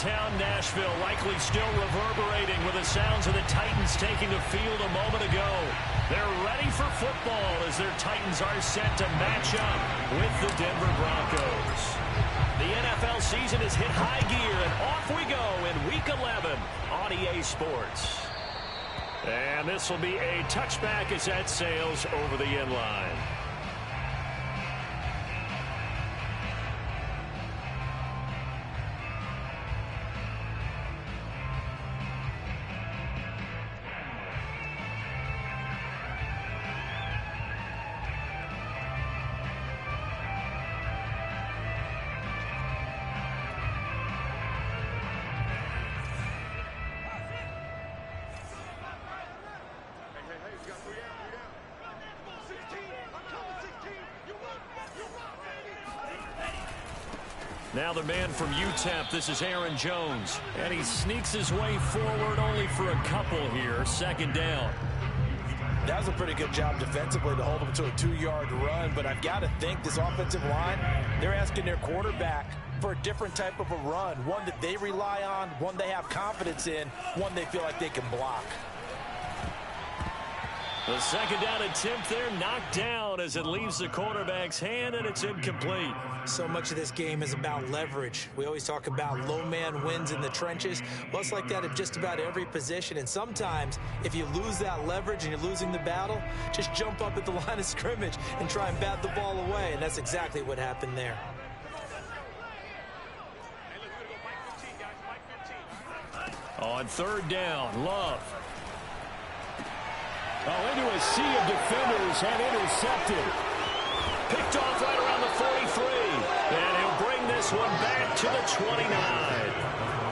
downtown Nashville, likely still reverberating with the sounds of the Titans taking the field a moment ago. They're ready for football as their Titans are set to match up with the Denver Broncos. The NFL season has hit high gear, and off we go in Week 11 on EA Sports. And this will be a touchback as that sails over the end line. Now the man from UTEP, this is Aaron Jones. And he sneaks his way forward only for a couple here. Second down. That was a pretty good job defensively to hold him to a 2-yard run. But I've got to think this offensive line, they're asking their quarterback for a different type of a run. One that they rely on, one they have confidence in, one they feel like they can block. The second down attempt there knocked down as it leaves the quarterback's hand, and it's incomplete. So much of this game is about leverage. We always talk about low man wins in the trenches. Well, it's like that at just about every position. And sometimes, if you lose that leverage and you're losing the battle, just jump up at the line of scrimmage and try and bat the ball away. And that's exactly what happened there. On third down, Love. Oh, into a sea of defenders and intercepted. Picked off right around the 43. And he'll bring this one back to the 29.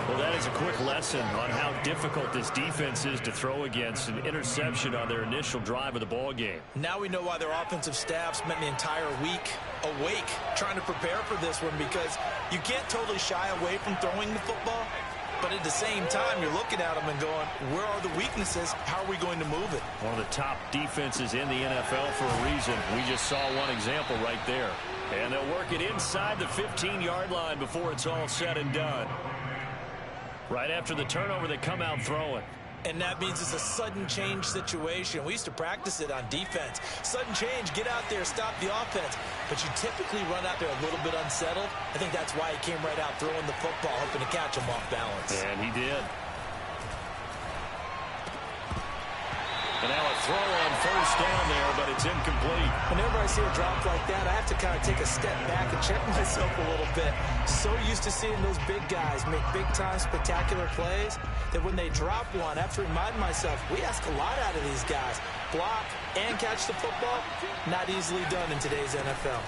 Well, that is a quick lesson on how difficult this defense is to throw against. An interception on their initial drive of the ball game. Now we know why their offensive staff spent the entire week awake trying to prepare for this one, because you can't totally shy away from throwing the football. But at the same time, you're looking at them and going, where are the weaknesses? How are we going to move it? One of the top defenses in the NFL for a reason. We just saw one example right there. And they'll work it inside the 15-yard line before it's all said and done. Right after the turnover, they come out throwing. And that means it's a sudden change situation. We used to practice it on defense. Sudden change, get out there, stop the offense. But you typically run out there a little bit unsettled. I think that's why he came right out throwing the football, hoping to catch him off balance. And he did. And now a throw on first down there, but it's incomplete. Whenever I see a drop like that, I have to kind of take a step back and check myself a little bit. So used to seeing those big guys make big-time spectacular plays that when they drop one, I have to remind myself, we ask a lot out of these guys. Block and catch the football, not easily done in today's NFL.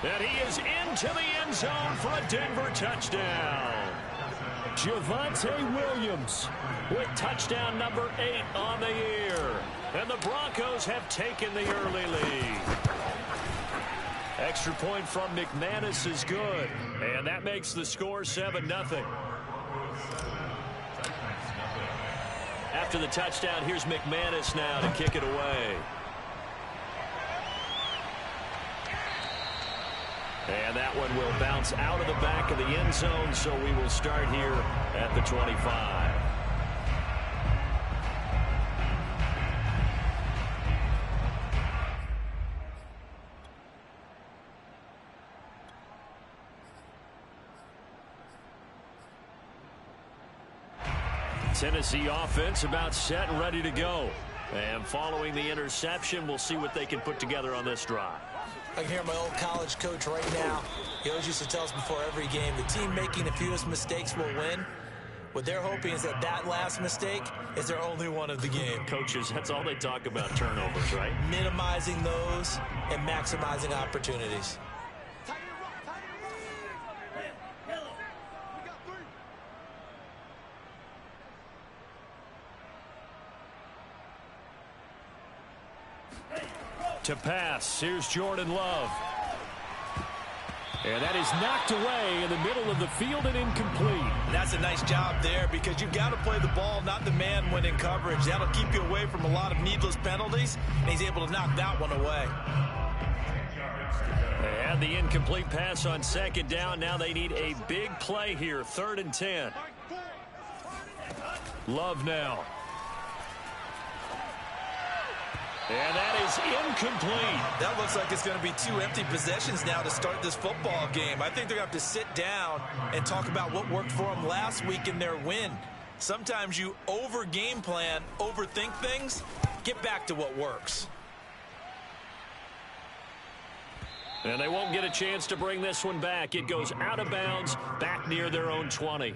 And he is into the end zone for a Denver touchdown. Javonte Williams with touchdown number 8 on the year. And the Broncos have taken the early lead. Extra point from McManus is good. And that makes the score 7-0. After the touchdown, here's McManus now to kick it away. And that one will bounce out of the back of the end zone, so we will start here at the 25. Tennessee offense about set and ready to go. And following the interception, we'll see what they can put together on this drive. I can hear my old college coach right now. He always used to tell us before every game, the team making the fewest mistakes will win. What they're hoping is that that last mistake is their only one of the game. Coaches, that's all they talk about, turnovers, right? Minimizing those and maximizing opportunities. To pass, here's Jordan Love. And that is knocked away in the middle of the field and incomplete. That's a nice job there, because you've got to play the ball, not the man when in coverage. That'll keep you away from a lot of needless penalties, and he's able to knock that one away. They had the incomplete pass on second down. Now they need a big play here. 3rd and 10. Love now. And that is incomplete. That looks like it's going to be 2 empty possessions now to start this football game. I think they're going to have to sit down and talk about what worked for them last week in their win. Sometimes you over-game plan, overthink things. Get back to what works. And they won't get a chance to bring this one back. It goes out of bounds, back near their own 20.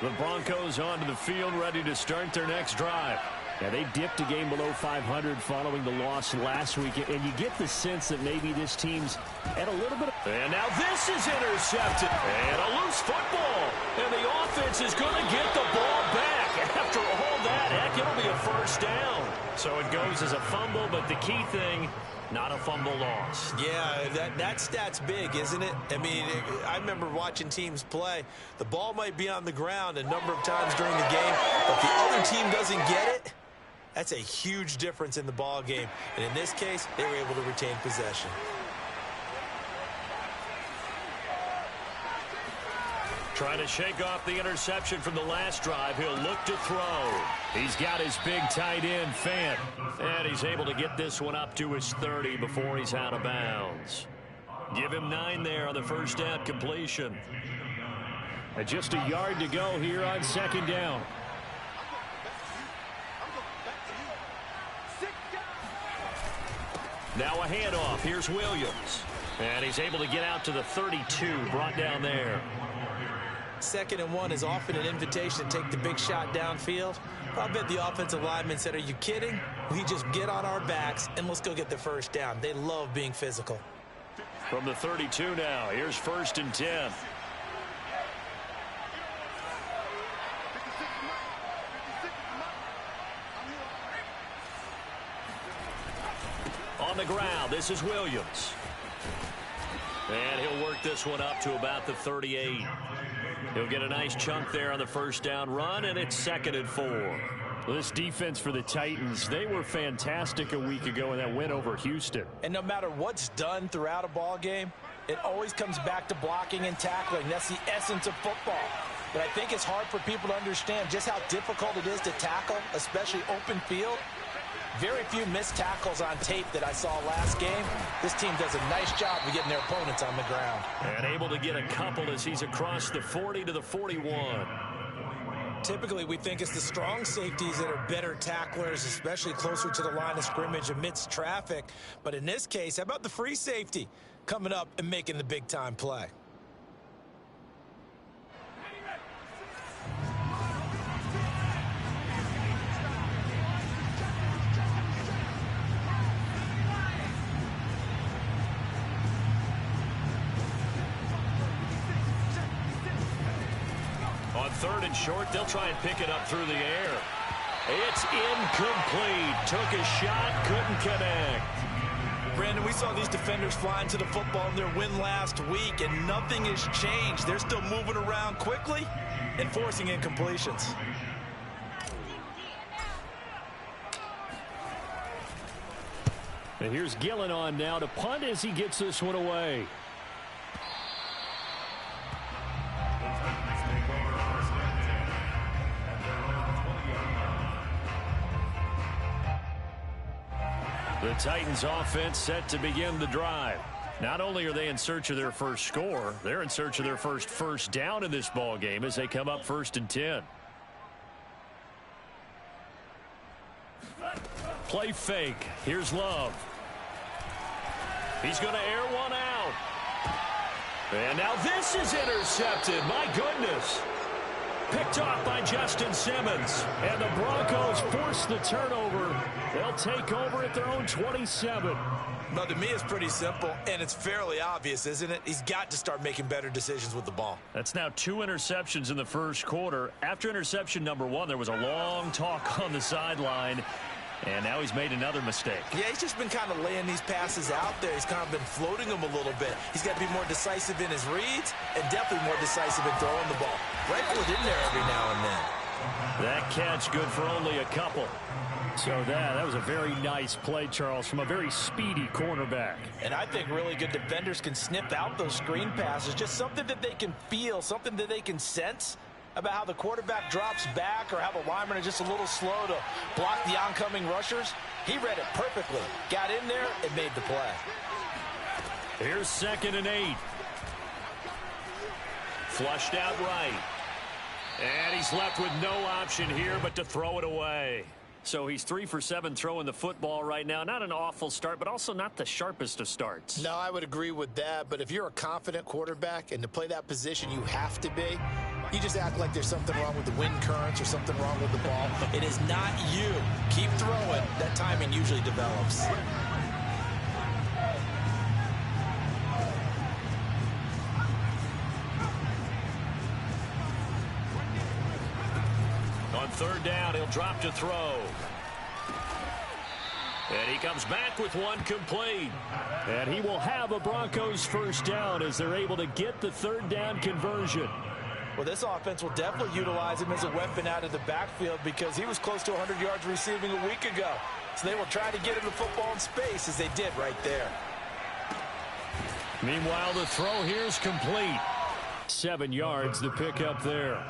The Broncos onto the field, ready to start their next drive. Yeah, they dipped a game below 500 following the loss last week, and you get the sense that maybe this team's at a little bit of... And now this is intercepted. And a loose football. And the offense is going to get the ball back. After all that, heck, it'll be a first down. So it goes as a fumble, but the key thing, not a fumble loss. Yeah, that stat's big, isn't it? I mean, I remember watching teams play. The ball might be on the ground a number of times during the game, but the other team doesn't get it. That's a huge difference in the ball game. And in this case, they were able to retain possession. Trying to shake off the interception from the last drive. He'll look to throw. He's got his big tight end, Fant. And he's able to get this one up to his 30 before he's out of bounds. Give him 9 there on the first down completion. And just a yard to go here on second down. Now a handoff. Here's Williams. And he's able to get out to the 32, brought down there. 2nd and 1 is often an invitation to take the big shot downfield. I bet the offensive lineman said, are you kidding? We just get on our backs and let's go get the first down. They love being physical. From the 32 now, here's 1st and 10. On the ground, this is Williams. And he'll work this one up to about the 38. He'll get a nice chunk there on the first down run, and it's 2nd and 4. Well, this defense for the Titans, they were fantastic a week ago in that win over Houston. And no matter what's done throughout a ball game, it always comes back to blocking and tackling. That's the essence of football. But I think it's hard for people to understand just how difficult it is to tackle, especially open field. Very few missed tackles on tape that I saw last game. This team does a nice job of getting their opponents on the ground. And able to get a couple as he's across the 40 to the 41. Typically, we think it's the strong safeties that are better tacklers, especially closer to the line of scrimmage amidst traffic. But in this case, how about the free safety coming up and making the big-time play? On 3rd and short, they'll try and pick it up through the air. It's incomplete. Took a shot, couldn't connect. Brandon, we saw these defenders flying to the football in their win last week, and nothing has changed. They're still moving around quickly and forcing incompletions. And here's Gillen on now to punt as he gets this one away. The Titans offense set to begin the drive. Not only are they in search of their first score, they're in search of their first down in this ball game as they come up 1st and 10. Play fake. Here's Love. He's going to air one out. And now this is intercepted. My goodness. Picked off by Justin Simmons. And the Broncos force the turnover. They'll take over at their own 27. Well, to me, it's pretty simple, and it's fairly obvious, isn't it? He's got to start making better decisions with the ball. That's now 2 interceptions in the first quarter. After interception number 1, there was a long talk on the sideline. And now he's made another mistake. Yeah, he's just been kind of laying these passes out there. He's kind of been floating them a little bit. He's got to be more decisive in his reads and definitely more decisive in throwing the ball. Rifle it in there every now and then. That catch good for only a couple. So that was a very nice play, Charles, from a very speedy cornerback. And I think really good defenders can sniff out those screen passes. Just something that they can feel, something that they can sense about how the quarterback drops back or how the linemen are just a little slow to block the oncoming rushers. He read it perfectly, got in there, and made the play. Here's 2nd and 8. Flushed out right. And he's left with no option here but to throw it away. So he's 3 for 7 throwing the football right now. Not an awful start, but also not the sharpest of starts. No, I would agree with that. But if you're a confident quarterback and to play that position, you have to be. You just act like there's something wrong with the wind currents or something wrong with the ball. It is not you. Keep throwing. That timing usually develops. On 3rd down, he'll drop to throw. And he comes back with one complete. And he will have a Broncos 1st down as they're able to get the 3rd down conversion. Well, this offense will definitely utilize him as a weapon out of the backfield because he was close to 100 yards receiving a week ago. So they will try to get him the football in space as they did right there. Meanwhile, the throw here's complete. 7 yards, the pickup there.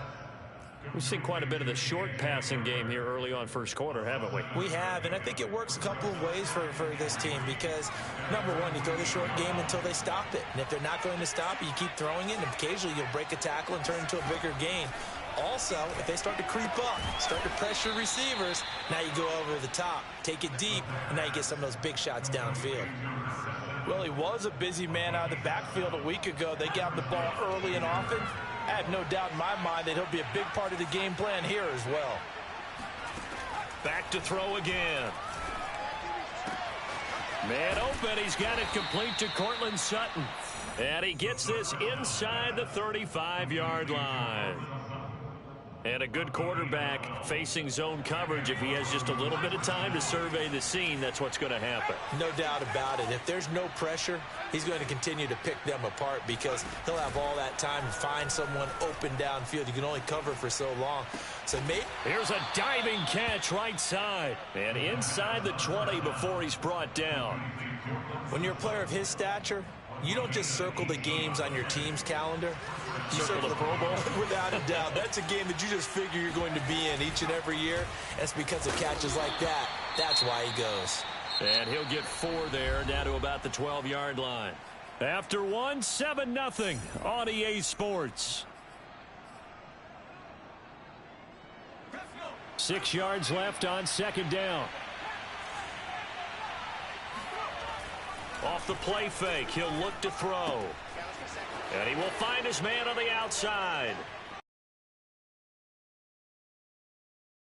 We've seen quite a bit of the short passing game here early on 1st quarter, haven't we? We have, and I think it works a couple of ways for this team because, number one, you throw the short game until they stop it. And if they're not going to stop it, you keep throwing it, and occasionally you'll break a tackle and turn into a bigger gain. Also, if they start to creep up, start to pressure receivers, now you go over the top, take it deep, and now you get some of those big shots downfield. Well, he was a busy man out of the backfield a week ago. They got him the ball early and often. I have no doubt in my mind that he'll be a big part of the game plan here as well. Back to throw again. Man open. He's got it complete to Courtland Sutton. And he gets this inside the 35-yard line. And a good quarterback facing zone coverage. If he has just a little bit of time to survey the scene, that's what's going to happen. No doubt about it. If there's no pressure, he's going to continue to pick them apart because he'll have all that time to find someone open downfield. You can only cover for so long. So maybe here's a diving catch right side. And inside the 20 before he's brought down. When you're a player of his stature, you don't just circle the games on your team's calendar. You circle the Pro Bowl? Without a doubt. That's a game that you just figure you're going to be in each and every year. That's because of catches like that. That's why he goes. And he'll get 4 there, down to about the 12-yard line. After 1, 7-0 on EA Sports. 6 yards left on 2nd down. Off the play fake, he'll look to throw. And he will find his man on the outside.